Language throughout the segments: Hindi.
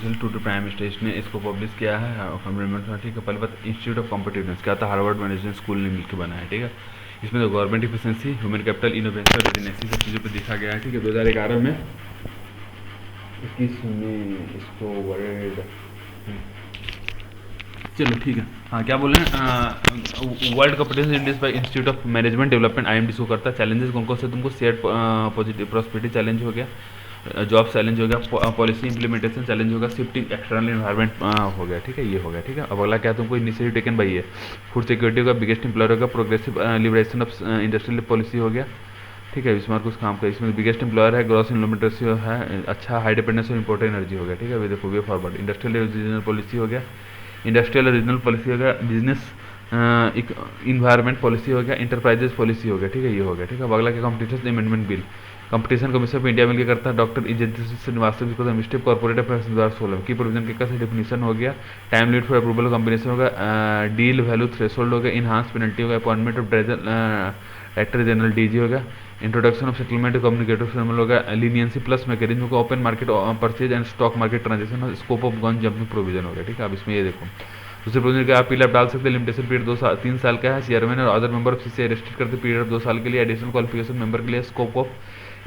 काउंसिल टू प्राइम मिनिस्टर, इसने इसको पब्लिश किया है अमेंडमेंट में, ठीक है। पहले बात इंस्टीट्यूट ऑफ कॉम्पिटिटिवनेस क्या था, हार्वर्ड मैनेजमेंट स्कूल ने मिलकर बना है, ठीक है। इसमें तो government efficiency, human capital, innovation, residency सब चीज़ों पर देखा गया है, ठीक है। 2011 में 21 में इसको वर्ल्ड, चलो ठीक है, हाँ क्या बोल रहे हैं, world competition index bye institute of management development IMD को करता है। चैलेंजेस कौन कौन से तुमको, शेयर पॉजिटिव प्रॉस्पेरिटी चैलेंज हो गया, जॉब चैलेंज हो गया, पॉलिसी इंप्लीमेंटेशन चैलेंज होगा, शिफ्टिंग एक्सटर्नल एनवायरमेंट हो गया, ठीक है, ये हो गया, ठीक है। अब अगला क्या तुमको, इनिशिएटिव टेकन बाई है, फूड सिक्योरिटी होगा, बिगेस्ट एम्प्लॉयर होगा, progressive liberation of industrial policy हो गया, ठीक है। इसमें कुछ काम का, इसमें बिगेस्ट एम्प्लॉयर है, ग्रॉस इन्वेस्टमेंट रेशियो है, अच्छा, high dependence on imported energy हो गया, ठीक है। देखो way forward, industrial regional policy हो गया, इंडस्ट्रियल रीजनल पॉलिसी हो गया, बिजनेस इन्वायरमेंट पॉलिसी हो गया, इंटरप्राइजेस पॉलिसी हो गया, ठीक है, ये हो गया, ठीक है। अब अगला क्या, competition amendment bill, competition commission of India मिलकर करता है, डॉक्टर इजेंद्र श्रीनिवास को एडमिनिस्ट्रेटिव कॉर्पोरेट अफेयर्स 2016 की प्रोविजन के कैसे डेफिनेशन हो गया, time limit for approval combination होगा, डील वैल्यू थ्रेशोल्ड हो गया, इनहांस पेनल्टी होगा, appointment of director general DG होगा, introduction of settlement communicative formal होगा, लीनियंसी प्लस मैकेनिज्म होगा, open market purchase and stock market transaction, scope of gun jumping provision होगा, ठीक है। अब इसमें ये देखो, दूसरे प्रोविजन का आप पीलअप डाल सकते हैं, लिमिटेशन पीरियड 3 साल का है, चेयरमैन और other member of CCI restrict करते पीरियड 2 साल के लिए, एडिशनल क्वालिफिकेशन मेंबर के लिए,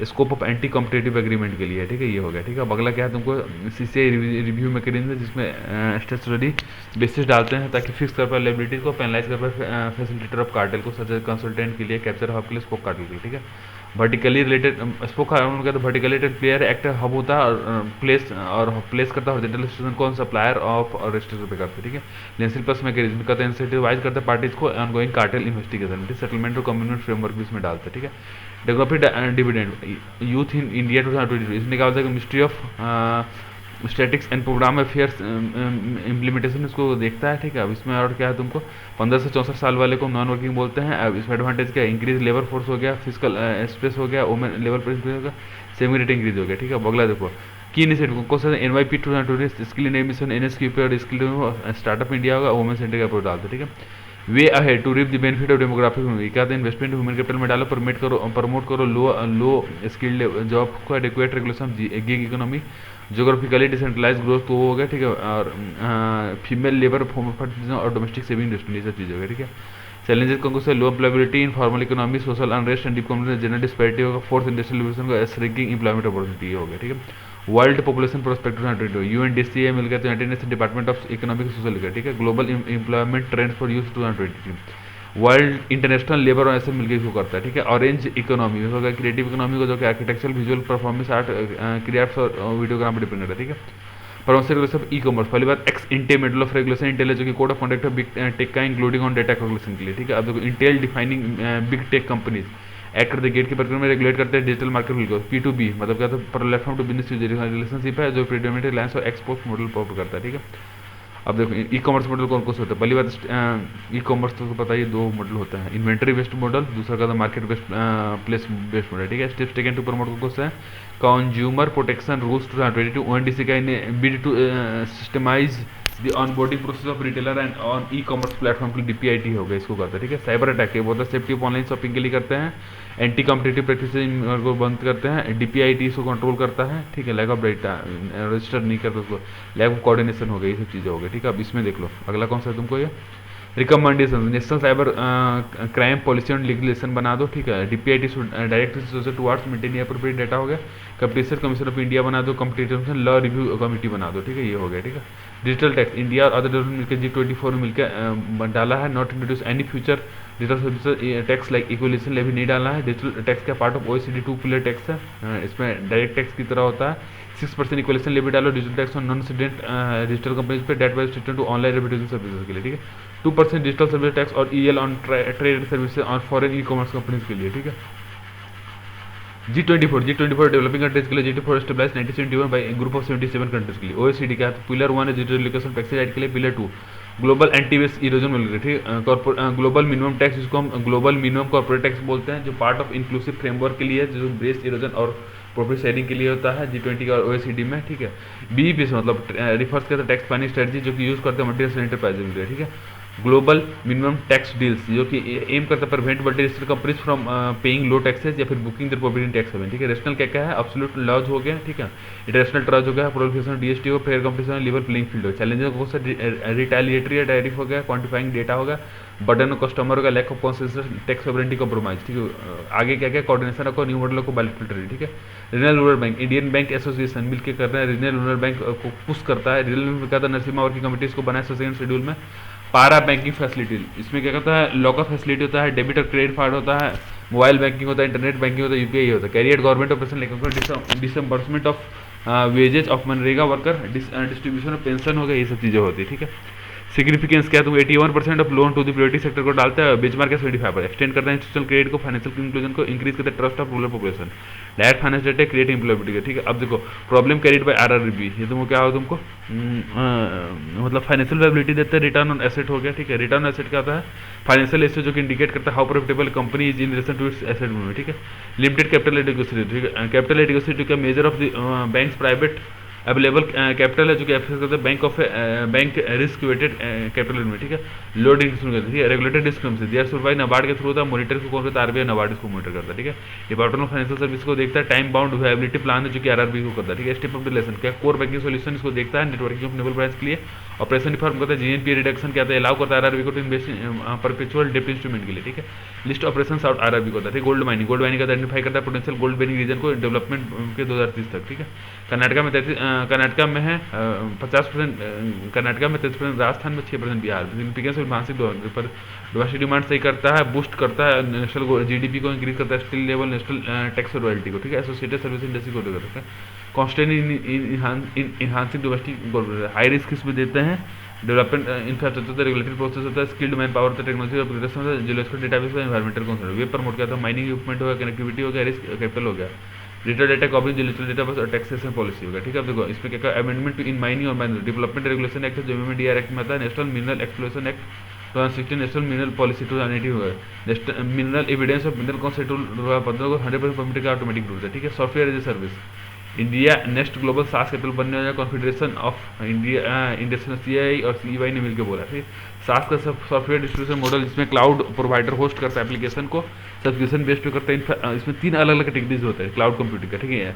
scope of anti competitive agreement के लिए, ठीक है, ये हो गया, ठीक है। अब अगला क्या है तुमको, CCI रिव्यू मैकेनिज्म है, जिसमें स्टेचुटरी बेसिस डालते हैं ताकि फिक्स कर पाए लायबिलिटीज को, पेनलाइज कर पाए फैसिलिटेटर ऑफ कार्टेल को, सच कंसल्टेंट के लिए, कैप्चर हब के लिए, स्पोक कार्टेल के लिए, ठीक है। वर्टिकली रिलेटेड स्पोक का तो vertically related player act hub होता है, और प्लेस करता है हॉरिजॉन्टल सिस्टम को सप्लायर ऑफ और रेस्ट्रिक्शन पे करते हैं, ठीक है। लेंसिल प्लस मैकेनिज्म का इंसेंटिवाइज करते हैं पार्टीज को ऑनगोइंग कार्टेल इन्वेस्टिगेशन, सेटलमेंट और कम्युनिटी फ्रेमवर्क भी इसमें डालते हैं, ठीक है। Demographic dividend, youth in India 2022, इसमें क्या होता है कि ministry of statistics and programme affairs implementation इसको देखता है, ठीक है। अब इसमें और क्या है तुमको, 15 से 64 साल वाले को नॉन वर्किंग बोलते हैं। अब इसमें एडवांटेज क्या है, इंक्रीज लेबर फोर्स हो गया, फिजिकल स्पेस हो गया, वुमेन लेवल पर हो गया, सेमी रेट इंक्रीज हो गया, ठीक है। अब अगला देखो, की इनिशिएटिव कौन सा, NYP 2020 skill in mission, NSQP और स्किल स्टार्टअप इंडिया होगा, वुमेन सेंटर का अप्रोच डालते, ठीक है। Way ahead to reap the benefit of demographic, क्या था, इन्वेस्टमेंट ह्यूमन कैपिटल में डालो, प्रमोट करो लो स्किल्ड जॉब को, adequate regulation gig economy, geographically decentralise growth तो हो गया, ठीक है। और फीमेल लेबर और डोमेस्टिक सेविंग इंडस्ट्री सब चीज़ हो गया, ठीक है। चैलेंजेस कौन से, लो employability, informal economy, social unrest and deep competition, general disparity होगा, फोर्थ इंडस्ट्रियल रिवोल्यूशन का, श्रिंकिंग एम्प्लॉयमेंट अपॉर्चुनिटी हो गया, ठीक है। वर्ल्ड पॉपुलेशन प्रोस्पेक्टिव 2022, UNDCA मिल गया, तो United nation department of economic social, ठीक है। Global employment trend for youth 2023, world international labour ऐसे मिलकर इसको करता है, ठीक है। ऑरेंज इकोनॉमी होगा, क्रिएटिव इकोनॉमी को जो कि architectural, visual performance, art, creates और वीडियोग्राम पर डिपेंड करता है, ठीक है। परमोशन रेगुलेशन ई कॉमर्स, पहली बात ex ante model of regulation, ante जो कि कोड ऑफ कंडक्ट है बिग टेक का, इंक्लूडिंग ऑन डेटा रेगुलेशन के लिए, ठीक है। अब देखो, ante defining big tech companies, act the gate की प्रक्रिया में रेगुलेट करते हैं डिजिटल मार्केट बिल को, P2B मतलब क्या, तो प्लेटफॉर्म टू बिजनेस रिलेशनशिप है, जो प्रीडोमिनेट रिलायंस और एक्सपोर्ट मॉडल पर करता है, ठीक है। अब देखो, ई कॉमर्स मॉडल कौन कौन से होता है, पहली बात ई कॉमर्स तो पता ही, 2 मॉडल होता है, इन्वेंटरी बेस्ड मॉडल, दूसरा का market based place based model, ठीक है। स्टेप्स टेकन टू प्रमोट कौन सा है, कंज्यूमर प्रोटेक्शन रूल्स 2022, ONDC का bid to systemise the onboarding process of retailer and on e commerce platform के लिए, DPIT हो गया, इसको करता है, ठीक है। साइबर अटैक, ये बहुत सेफ्टी ऑफ ऑनलाइन शॉपिंग के लिए करते हैं, एंटी कॉम्पिटेटिव प्रैक्टिस को बंद करते हैं, DPIT इसको कंट्रोल करता है, ठीक है। लैक ऑफ डेटा रजिस्टर नहीं करते उसको, लैक ऑफ कोऑर्डिनेशन हो गई, ये सब चीज़ें हो गई, ठीक है। अब इसमें देख लो अगला कौन सा है तुमको, ये recommendation, national cyber crime policy and legislation बना दो, ठीक है। DPIT direct towards maintain appropriate data हो गया, कंपटीशन कमीशन ऑफ इंडिया बना दो, कंपटीशन लॉ रिव्यू कमेटी बना दो, ठीक है, ये हो गया, ठीक है। डिजिटल टैक्स, इंडिया और अदर डेवलपमेंट मिलकर G24 में मिलकर डाला है, not introduce any future digital service tax like equalisation levy नहीं डालना है। डिजिटल टैक्स का part of OECD 2 pillar tax है, इसमें डायरेक्ट टैक्स की तरह होता है। 6% इक्वलेशन लेवी डालो digital tax on non resident digital companies पे, date wise return to online advertising services के लिए, ठीक है। 2% डिजिटल सर्विस टैक्स और EL ऑन ट्रेड सर्विसेज और फॉरेन ई कॉमर्स कंपनीज के लिए, ठीक है। G24 डेवलपिंग कंट्रीज के लिए, G24 stabilise 1971 by group of 77 countries के लिए। OECD का पिलर 1 है डिजिटल एजुकेशन टैक्स राइट के लिए, pillar 2 global anti waste erosion मिल गई, ठीक है। ग्लोबल मिनिमम टैक्स, जिसको हम ग्लोबल मिनिमम कॉर्पोरेट टैक्स बोलते हैं, जो पार्ट ऑफ इंक्लूसिव फ्रेमवर्क के लिए, जो वेस्ट इरोजन और प्रॉफिट शेयरिंग के लिए होता है G20 का और OECD में, ठीक है। BEPS मतलब रिफर्स करता है टैक्स प्लानिंग स्ट्रेटजी, जो कि यूज करते हैं मल्टीनेशनल एंटरप्राइज में, ठीक है। ग्लोबल मिनिमम टैक्स डील्स जो कि एम करता है prevent multinational companies from paying low taxes या फिर booking the property in tax haven, ठीक है। रेशनल क्या क्या है, एब्सोल्यूट लॉज हो गया, ठीक है। इंटरनेशनल ट्रस्ट हो गया, प्रोलिफरेशन डीएसटी हो, fair competition, level playing field हो। चैलेंजेस को रिटेलिएटरी या टैरिफ हो गया, क्वांटिफाइंग डेटा हो गया, बर्डन ऑफ कस्टमर होगा, lack of consensus, tax sovereignty compromise, ठीक है। आगे क्या क्या कोऑर्डिनेशन को न्यू मॉडल को बायोमेट्रिक, ठीक है। Regional rural bank, Indian bank association मिलकर कर रहे हैं, रीजनल रूरल बैंक को पुश करता है। रीजनल बैंक कहता है नरसिम्हा वर्किंग कमिटीज को बनाए सेकंड शेड्यूल में। पारा बैंकिंग फैसिलिटी, इसमें क्या कहता है, लॉकर फैसिलिटी होता है, डेबिट और क्रेडिट कार्ड होता है, मोबाइल बैंकिंग होता है, इंटरनेट बैंकिंग होता है, यूपीआई होता है। Carrier government operation, disbursement of wages of MNREGA worker, distribution of pension हो गया, ये सब चीज़ें होती है, ठीक है। सिग्निफिकेंस क्या, तुम 81% of loan to the priority sector को डालता है, बेंचमार्क है 75%, एक्सटेंड करता है इंस्टीट्यूशनल क्रेडिट को, फाइनेंशियल इंक्लूजन को, इंक्रीज करता है trust of rural population, direct finance data, create employability, ठीक है। अब देखो प्रॉब्लम कैरिड बाय आरआरबी, ये तुमको क्या हो, तुमको मतलब फाइनेंशियल वायबिलिटी देता है, रिटर्न ऑन एसेट हो गया, ठीक है। रिटर्न ऑन एसेट क्या होता है, फाइनेंशियल एसेट जो कि इंडिकेट करता है how profitable company is in relation to its asset movement, ठीक है। लिमिटेड कैपिटल एडिक्वेसी, ठीक है। कैपिटल एडिक्वेसी का measure of the banks private available capital है जो कि एक्सेस करते हैं बैंक रिस्क वेटेड कैपिटल में, ठीक है। लोड इंक्रीज, ठीक है। रेगुलेटेड रिस्क से दिया सुरवाई नबार्ड के थ्रू था, मॉनिटर को कौन करता है, आरबीआई नबार्ड इसको मॉनिटर करता है, ठीक है। डिपार्टमेंट ऑफ फाइनेंशियल सर्विस को देखता है, टाइम बाउंड वायबिलिटी प्लान है जो कि आरआरबी को करता है, ठीक है। स्टेप ऑफ रिलेशन क्या, कोर बैंकिंग सॉल्यूशन इसको देखता है, नेटवर्किंग ऑफ नेबल ब्रांच के लिए ऑपरेशन रिफॉर्म करता है, जीएनपी रिडक्शन क्या है, अलाउ करता है आरआरबी को टू इन्वेस्ट परपेचुअल डेप्ट इंस्ट्रूमेंट के लिए, ठीक है। लिस्ट ऑपरेशन आउट आरआरबी को होता है, गोल्ड माइनिंग का आइडेंटिफाई करता है पोटेंशियल गोल्ड बेनिंग रीजन को डेवलपमेंट के 2030 तक, ठीक है। कर्नाटका में है 50%, कर्नाटका में 33%, राजस्थान में 6%, बिहार सिग्निफिकेंस और मानसिक पर डोमेस्टिक डिमांड सही करता है, बूस्ट करता है नेशनल जीडीपी को, इंक्रीज करता है स्टील लेवल नेशनल टैक्स और रॉयल्टी को, ठीक है। एसोसिएटेड सर्विस इंडस्ट्री को करता है, constant enhancing domestic, high risk इसमें देते हैं, डेवलपमेंट इंफ्रास्ट्रक्चर, रेगुलेटरी प्रोसेस होता है, स्किल्ड मैन पावर, टेक्नोलॉजी और geological database, environmental concern, way promote किया था, माइनिंग इक्विपमेंट हो गया, कनेक्टिविटी हो गया, रिस्क कैपिटल हो गया, digital data coverage, digital data bus और टैक्सेशन पॉलिसी होगा, ठीक है। अब देखो इसमें क्या अमेंडमेंट टू इन माइनिंग और माइनिंग डेवलपमेंट रेगुलेशन एक्ट जो डीआर एक्ट में आता है, national mineral exploration act 2016, national mineral policy 2018 होगा, national mineral evidence of mineral concept 100% permit का ऑटोमेटिक रूल है, ठीक है। Software as a service, India next global SaaS capital बनने वाला, confederation of India industrial CI और सीईवाई ने मिलकर बोला, ठीक है। सास का सॉफ्टवेयर डिस्ट्रीब्यूशन मॉडल जिसमें क्लाउड प्रोवाइडर होस्ट करता है एप्लीकेशन को, सब्सक्रिप्शन बेस्ड पे करता है, इसमें 3 अलग अलग कैटेगरीज होते हैं क्लाउड कंप्यूटिंग का, ठीक है।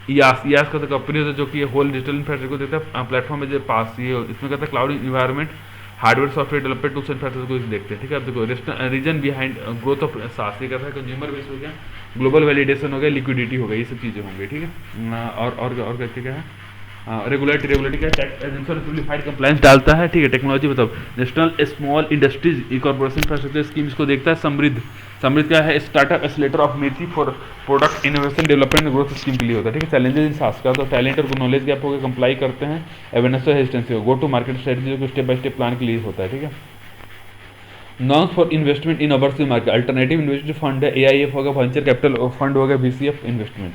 यास का तो कंपनी होता है जो कि होल डिजिटल इंफ्रास्ट्रक्चर को देता है, प्लेटफॉर्म है जो पास, ये इसमें कहता है cloud environment, hardware software development tools and factors को देखते हैं, ठीक है। अब देखो रीजन बिहाइंड ग्रोथ ऑफ सास, ये कहता है कंज्यूमर बेस हो गया, ग्लोबल वैलिडेशन हो गया, लिक्विडिटी हो गई, ये सब चीज़ें होंगी, ठीक है। और क्या है, रेगुलेटरी क्या टैक्स एजेंसी और सिंप्लीफाइड कंप्लायंस डालता है, ठीक है। टेक्नोलॉजी बताओ, national small industries corporation infrastructure scheme इसको देखता है। समृद्ध क्या है, स्टार्टअप एक्सेलेरेटर ऑफ नीति for product innovation development growth scheme के लिए होता है, ठीक है। चैलेंजेस इन सास का तो टैलेंट और नॉलेज गैप हो गया, कंप्लाई करते हैं, अवेयरनेस और हेजिटेंसी हो, गो टू मार्केट स्ट्रेटजी जो स्टेप बाय स्टेप प्लान के लिए होता है, ठीक है। Norms for investment in overseas market, alternative investment fund है, एआईएफ होगा, वेंचर कैपिटल फंड होगा, BCF investment,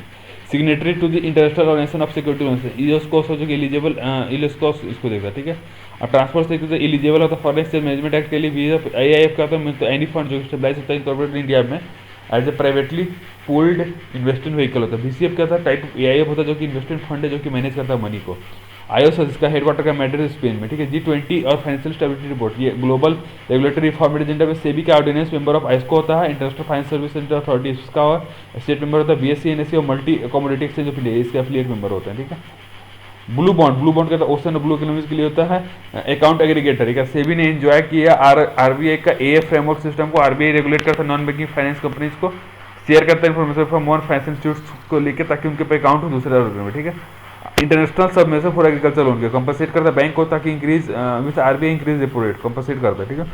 signatory to the international organisation of security इलोस्कोस जो कि एलिजिबल इलोस्कोस इसको देखा, ठीक है। और ट्रांसफर से एलिजिबल होता है फॉरेन एक्सचेंज मैनेजमेंट एक्ट के लिए, आईआईएफ का तो एनी फंड जो स्टेबलाइज होता है इनकॉर्पोरेटेड इंडिया में as a privately pooled investment vehicle होता है। बीसीएफ क्या था, टाइप एआईएफ होता है जो कि इन्वेस्टमेंट फंड है जो कि मैनेज करता है मनी को। आईओएस इसका हेडक्वार्टर का मैड्रिड स्पेन में, ठीक है। G20 और फाइनेंशियल स्टेबिलिटी रिपोर्ट, ये ग्लोबल रेगुलेटरी रिफॉर्म एजेंडा में सेबी का ऑर्डिनेंस मेंबर ऑफ आइस्को होता है, international finance service centre authority इसका और स्टेट मेंबर होता है, बीएससी एनएससी और multi commodity exchange of India इसके एफिलिएट मेंबर होते हैं, ठीक है। ब्लू बॉन्ड का ओशन ब्लू इकोनॉमिक्स के लिए होता है, अकाउंट एग्रीगेटर, ठीक है। सेबी ने एंजॉय किया आरबीआई का एएफ फ्रेमवर्क सिस्टम को, आरबीआई रेगुलेट करता है नॉन बैंकिंग फाइनेंस कंपनीज को, शेयर करता है information from one finance institute को लेकर ताकि उनके पे अकाउंट हो दूसरे में, ठीक है। International summation for agriculture loan के कंपनसेट करता है बैंक को ताकि increase RBI increase repo rate compensate करता है, ठीक है।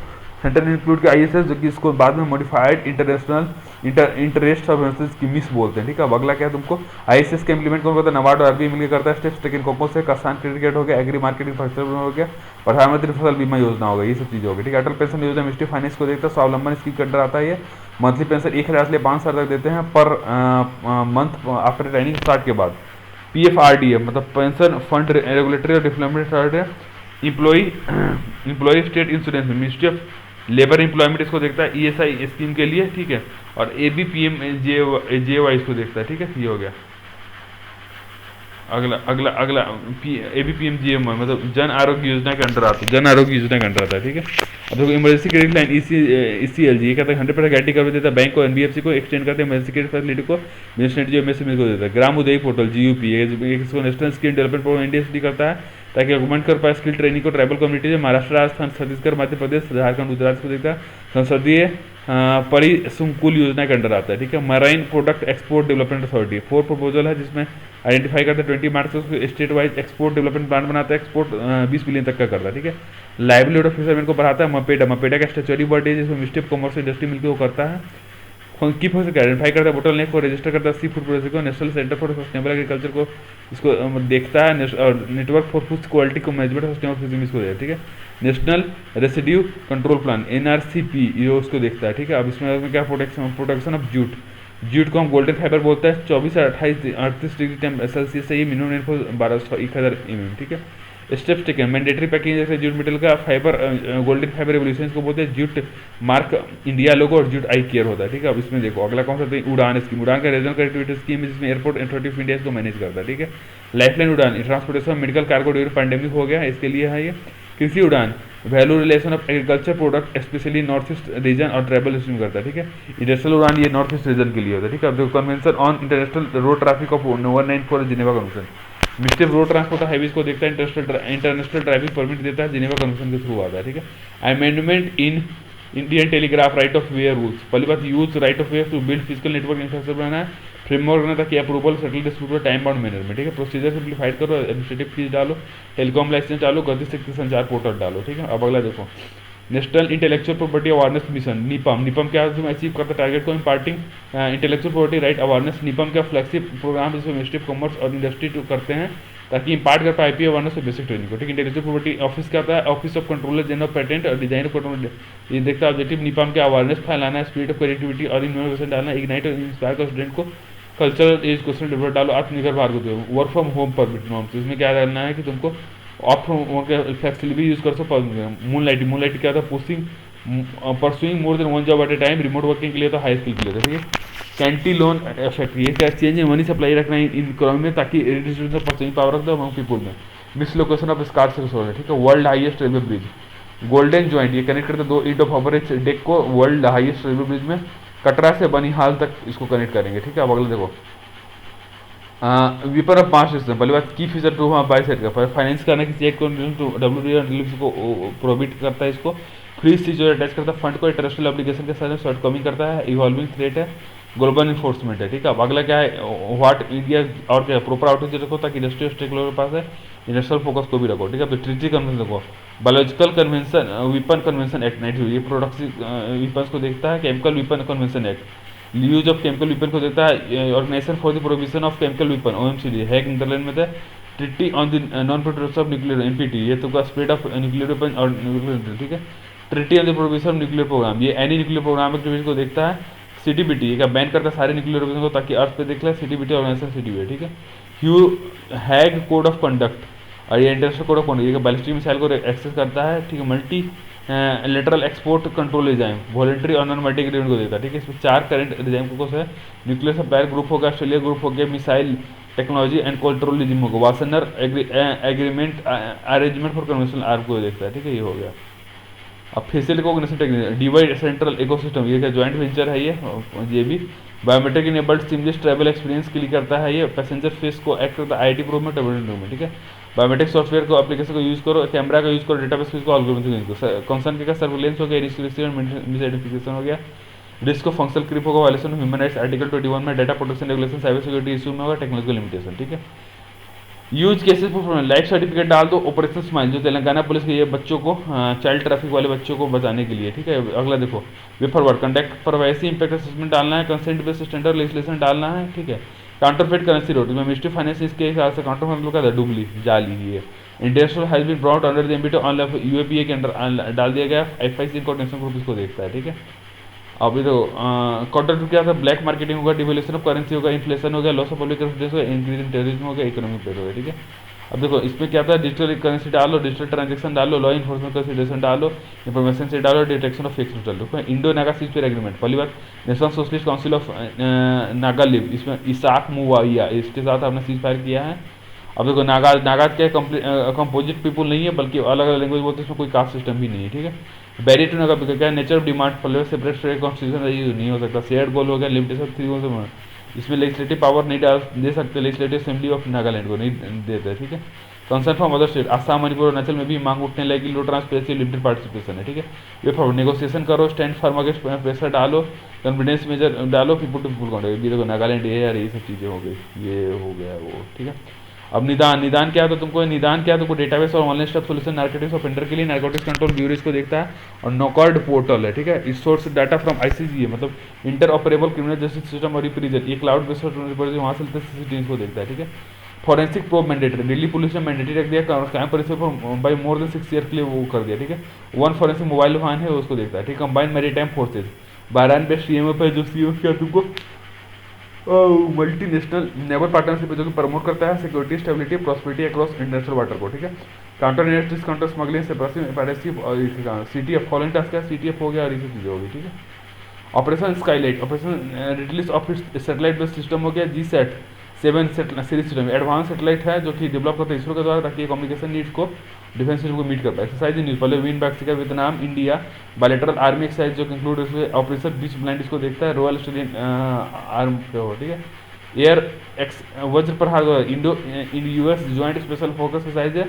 सेंट्रल इंक्लूड के आईएसएस जो कि इसको बाद में मॉडिफाइड इंटरनेशनल इंटरेस्ट सर्विसेज की मिस बोलते हैं, ठीक है। अब अगला क्या है तुमको, आईएसएस का इंप्लीमेंट कौन करता है, नबार्ड और आरबीआई मिलकर करता है। स्टेप्स टेकन कॉम्पोज से किसान क्रेडिट हो गया, एग्री मार्केटिंग हो गया, प्रधानमंत्री फसल बीमा योजना होगा, ये सब चीज़ें होगी, ठीक है। अटल पेंशन योजना मिनिस्ट्री फाइनेंस को देखता है, स्वावलंबन स्कीम के अंडर आता है। ये मंथली पेंशन 1000 से 5 साल तक देते हैं per month after training start के बाद। पीएफआरडीए मतलब पेंशन फंड रेगुलेटरी और development, employ state insurance ministry of labour employment इसको देखता है ईएसआई स्कीम के लिए, ठीक है। और एबीपीएम जेवाई इसको देखता है, ठीक है। ये हो गया। अगला अगला अगला ABPMGM मतलब जन आरोग्य योजना के अंडर आता है, जन आरोग्य योजना के अंडर आता है, ठीक है। अब देखो इमरजेंसी क्रेडिट लाइन ECLG ये कहता है 100% गारंटी कर देता है, बैंक को NBFC को एक्सटेंड करते हैं इमरजेंसी क्रेडिट फैसिलिटी को, मिनिस्ट्री जो MSME को देता है। ग्राम उदय पोर्टल GUP इसको national skill development programme NDSD करता है ताकि अगुमेंट कर पाए स्किल ट्रेनिंग को ट्राइबल कम्युनिटी में। महाराष्ट्र, राजस्थान, छत्तीसगढ़, मध्य प्रदेश, झारखंड, गुजरात को देखता है। संसदीय परिसंकुल योजना के अंडर आता है, ठीक है। Marine product export development authority 4 proposal है जिसमें आइडेंटिफाई करता है 20 मार्च को state wise export development plan बनाता है, एक्सपोर्ट 20 बिलियन तक का करता है, ठीक है। लाइवलीहुड ऑफ फिशरमैन को बढ़ाता है। मपेडा का स्टेचुरी बॉडी जिसमें मिनिस्ट्री ऑफ कॉमर्स इंडस्ट्री मिलकर वो करता है। की फॉर आइडेंटिफाई करता है बोटल नेक को, रजिस्टर करता है सी फूड प्रोसेसिंग को, national centre for sustainable agriculture को इसको देखता है, और नेटवर्क फॉर फूड क्वालिटी को मैनेजमेंट सस्टेनेबल फिशिंग इसको देखता है, ठीक है। National residue control plan NRCP ये उसको देखता है, ठीक है। अब इसमें क्या प्रोटेक्शन ऑफ जूट को हम गोल्डन फाइबर बोलते हैं। 24 से 38 डिग्री सेल्सियस से ये मिनिमम रेनफॉल 1200 mm, ठीक है। स्टेप्स टेकन मैंडेटरी पैकिंग जैसे जूट मेटल का फाइबर गोल्डन फाइबर रेवोल्यूशन को बोलते हैं। जूट मार्क इंडिया लोगो और जूट आई केयर होता है, ठीक है। अब इसमें देखो अगला कौन सा है, उड़ान स्कीम। उड़ान का रीजनल कनेक्टिविटी स्कीम है जिसमें एयरपोर्ट अथॉरिटी ऑफ इंडिया इसको मैनेज करता है, ठीक है। लाइफलाइन उड़ान transportation medical cargo during pandemic हो गया इसके लिए है ये। कृषि उड़ान value relation of agriculture product specially north east region और ट्राइबल स्कीम करता है, ठीक है। इंडस्ट्रियल उड़ान ये नॉर्थ ईस्ट रीजन के लिए होता है, ठीक है। अब देखो convention on international road traffic of 194 Geneva convention. Ministry of road transport highways को देखता है, इंटरनेशनल ड्राइविंग परमिट देता है, जिनेवा कन्वेंशन के थ्रू आता है, ठीक है। Amendment in Indian telegraph right of way rules. पहली बात use right of way to build physical network infrastructure बनाना है, फ्रेमवर्क बनाना ताकि approval settle dispute time bound manner में, ठीक है। प्रोसीजर सिंप्लीफाइड करो, एडमिनिस्ट्रेटिव फीस डालो, टेलीकॉम लाइसेंस डालो, गति शक्ति संचार पोर्टल डालो, ठीक है। अब अगला देखो national intellectual property awareness mission NIPAM क्या अचीव करता है टारगेट को imparting intellectual property right awareness. NIPAM का फ्लैगशिप प्रोग्राम जिसमें मिनिस्ट्री ऑफ कॉमर्स और इंडस्ट्री करते हैं ताकि इम्पार्ट कर पाए IP अवेयरनेस और बेसिक ट्रेनिंग को, ठीक है। इंटेलेक्चुअल प्रॉपर्टी ऑफिस क्या होता है, office of controller general of patent और डिजाइन ऑफ कंट्रोल ये देखता है। ऑब्जेक्टिव निपम के अवेयरनेस फैलाना है, स्पीड ऑफ क्रिएटिविटी और इनोवेशन डालना, इग्नाइट और इंस्पायर कर स्टूडेंट को कल्चरल एज क्वेश्चन डेवलप डालो, आत्मनिर्भर भारत को work from home permit norms. इसमें क्या करना है कि तुमको ऑफ फ्लेक्सिबिलिटी यूज कर सको। मून लाइटिंग क्या था, pursuing more than one job eight ए टाइम, रिमोट वर्किंग के लिए तो हाई स्किल के लिए था, ठीक है। कैंटी लोन इफेक्ट ये क्या चेंज इन मनी सप्लाई रखना है इन इकोनॉमी में ताकि रिडिस्ट्रीब्यूशन परचेजिंग पावर रख दो अमंग पीपल में। मिसलोकेशन ऑफ स्कार्स रिसोर्स, ठीक है। World highest railway bridge golden joint ये कनेक्ट करते दो इंड ऑफ एवरेज डेक को वर्ल्ड हाईएस्ट रेलवे ब्रिज में कटरा से बनिहाल तक इसको कनेक्ट करेंगे, ठीक है। अब अगला देखो वेपर ऑफ 5 सिस्टम। पहली बात की फीचर टू बाई साइड का फाइनेंस करना किसी एक को प्रोविट करता है, इसको फ्री सी जो अटैच करता है, फंड को इंटरनेशनल एप्लीकेशन के साथ शॉर्ट कमिंग करता है, इवॉल्विंग थ्रेट है, ग्लोबल इन्फोर्समेंट है, ठीक है। अब अगला क्या है व्हाट इंडिया और क्या प्रॉपर आउटरीच रखो ताकि इंडस्ट्री स्टेक के पास है, इंडस्ट्रियल फोकस को भी रखो, ठीक है। तो ट्रीटी कन्वेंशन देखो, biological convention weapon convention act 92 ये प्रोडक्ट्स वेपन्स को देखता है। Chemical weapon convention act use of chemical weapon को देता है। Organisation for the provision of chemical weapon OMCD Hague Netherland में था। Treaty on the non protection of nuclear NPT ये तो का स्प्रेड ऑफ न्यूक्लियर वेपन और न्यूक्लियर, ठीक है। Treaty on the provision of nuclear programme ये एनी न्यूक्लियर प्रोग्राम एक्टिविटी को देखता है। CTBT ये क्या बैन करता है सारे न्यूक्लियर वेपन को ताकि अर्थ पे देख ले, CTBT ऑर्गेनाइजेशन CTB, ठीक है। हैग कोड ऑफ कंडक्ट और ये इंटरनेशनल कोड ऑफ कंडक्ट ये बैलिस्टिक मिसाइल को एक्सेस करता है, ठीक है। Multi lateral export control regime voluntary और नॉन मल्टी एग्रीमेंट को देता है, ठीक है। इसमें 4 करेंट रिजाइम को है, न्यूक्लियर सप्लायर ग्रुप होगा, ऑस्ट्रेलिया ग्रुप हो गया, missile technology and control regime होगा, Wassenaar agreement arrangement for conventional arm को देखता है, ठीक है। ये हो गया। अब facial recognition technique divide central ecosystem ये क्या जॉइंट वेंचर है ये भी biometric enabled seamless travel experience के लिए करता है। ये पैसेंजर फेस को एक्ट करता है, IT प्रो में टेबलेट में, ठीक है। बायोमेट्रिक सॉफ्टवेयर को एप्लीकेशन को यूज करो, कैमरा का यूज करो, डेटाबेस को एल्गोरिथम कंसर्न के सर्विलेंस हो गया, मिस आइडेंटिफिकेशन हो गया, रिस्क ऑफ फंक्शनल क्रिप होगा, violation of human rights article 21 में, data protection regulation, cyber security issue में होगा, टेक्नोलॉजिकल लिमिटेशन, ठीक है। Use cases for life certificate डाल दो। ऑपरेशन स्माइल जो तेलंगाना पुलिस के ये बच्चों को चाइल्ड ट्रैफिक वाले बच्चों को बचाने के लिए, ठीक है। अगला देखो way forward conduct privacy impact assessment डालना है, कंसेंट बेस्ड स्टैंडर्ड लेजिस्लेशन डालना है, ठीक है। काउंटरफेट करेंसी रोड में मिनिस्ट्री फाइनेंस इसके हिसाब से काउंटरफेट मतलब क्या था, डुबली जाली ये international has been brought under the ambit on UAPA के अंडर डाल दिया गया। FIC कोऑर्डिनेशन ग्रुप इसको देखता है, ठीक है। अभी तो कॉन्ट्रैक्ट क्या था, ब्लैक मार्केटिंग होगा, डिवैल्यूएशन ऑफ करेंसी होगा, इन्फ्लेशन हो गया, लॉस ऑफ पब्लिक ट्रस्ट होगा, इंक्रीज इन टेररिज्म हो गया, इकोनॉमिक प्रेशर होगा, ठीक है। अब देखो इसमें क्या था, डिजिटल करेंसी डालो, डिजिटल ट्रांजेक्शन डालो, लॉ इन्फोर्समेंट कंसिडरेशन डालो, इंफॉर्मेशन से डालो, डिटेक्शन ऑफ फेक न्यूज डालो। इंडो नागा सीजफायर एग्रीमेंट पहली बार नेशनल सोशलिस्ट काउंसिल ऑफ नागालिब इसमें इसाक मुवाइया इसके साथ आपने सीजफायर किया है। अब देखो नागाद क्या कंपोजिट पीपुल नहीं है, बल्कि अलग अलग लैंग्वेज बोलते हैं, इसमें कोई कास्ट सिस्टम भी नहीं है, ठीक है। बैरियर टू नागा क्या nature of demand follow separate state constitution नहीं हो सकता। शेयर्ड गोल हो गया, लिमिटेशन 3 इसमें लेजिस्लेटिव पावर नहीं डाल दे सकते, लेजिस्लेटिव असेंबली ऑफ नागालैंड को नहीं देते, ठीक है। Concern from other state, Assam Manipur Arunachal में भी मांग उठने लगी, लो ट्रांसपेरेंसी लिमिटेड पार्टिसिपेशन है, ठीक है। ये फॉर नेगोशिएशन करो, स्टैंड फर्म अगेंस्ट प्रेशर डालो, कॉन्फिडेंस मेजर डालो, पीपुल टू पीपुल कॉन्टेक्ट। ये देखो नागालैंड ये यार ये सब चीज़ें हो गई, ये हो गया वो, ठीक है। अब निदान क्या है, तो तुमको निदान क्या है, तुमको डेटाबेस और ऑनलाइन स्टफ सोल्यूशन नार्कोटिक्स और पेंटर के लिए नार्कोटिक्स कंट्रोल ब्यूरो इसको देखता है, और नॉकआउट पोर्टल है, ठीक है। इस सोर्स डाटा फ्रॉम आईसीजी है, मतलब inter operable criminal justice system और रिप्रीजन, ये क्लाउड बेस्ड वहाँ से सीसीटीवी को देखता है, ठीक है। Forensic probe mandatory, Delhi police ने मैंडेटरी रख दिया, क्राइम पर बाई मोर देन 6 ईयर के लिए वो कर दिया, ठीक है। वन फॉरेंसिक मोबाइल वाहन है उसको देखता है, ठीक है। Combined maritime forces, Bahrain based CMF है, जो सीएमएफ क्या तुमको मल्टीनेशनल नेवल पार्टनरशिप जो कि प्रमोट करता है security, stability, prosperity across international water को, ठीक है। Counter industries, counter smuggling, CTF following task है, सीटीएफ हो गया और ये सब चीज़ें होगी, ठीक है। Operation Skylight, operation release of satellite based system हो गया, GSAT 7 series system, advance satellite है जो कि डेवलप करते हैं इसरो के द्वारा, ताकि कम्युनिकेशन नीड्स को डिफेंस को मीट कर पाए। एक्सरसाइज न्यूज, पहले विन बैक सिकर Vietnam India bilateral army exercise जो इंक्लूड ऑपरेशन बीच ब्लाइंड इसको देखता है, रॉयल ऑस्ट्रेलियन आर्म हो, ठीक है। एयर एक्स वज्र प्रहार Indo US joint special focus exercise है,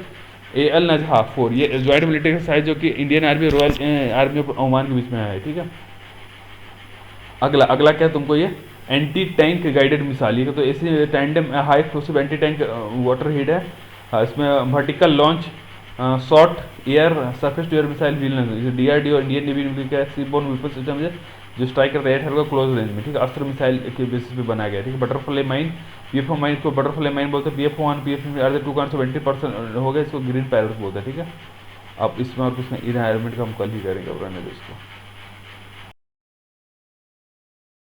AL नजहा 4, ये ज्वाइंट मिलिट्री एक्सरसाइज जो कि इंडियन आर्मी और रॉयल आर्मी ऑफ ओमान के बीच में है, ठीक है। अगला क्या तुमको ये एंटी टैंक गाइडेड मिसाइल, ये तो ऐसे tandem high explosive anti tank water heat है। इसमें vertical launch short air surface to air missile wheel, DRDO और इंडियन नेवी का सीबोर्न वेपन सिस्टम है जो स्ट्राइक करता है एयर क्लोज रेंज में, ठीक है। अस्त्र मिसाइल के बेसिस पे बनाया गया, ठीक है। बटरफ्लाई माइन, PFO माइन को बटरफ्लाई माइन बोलते हैं, PFO1 PFO आर 2 काउंट 20% हो गया, इसको ग्रीन पैरेट बोलते हैं, ठीक है। अब इसमें और कुछ नहीं, इन्वायरमेंट का हम कल ही करेंगे, इसको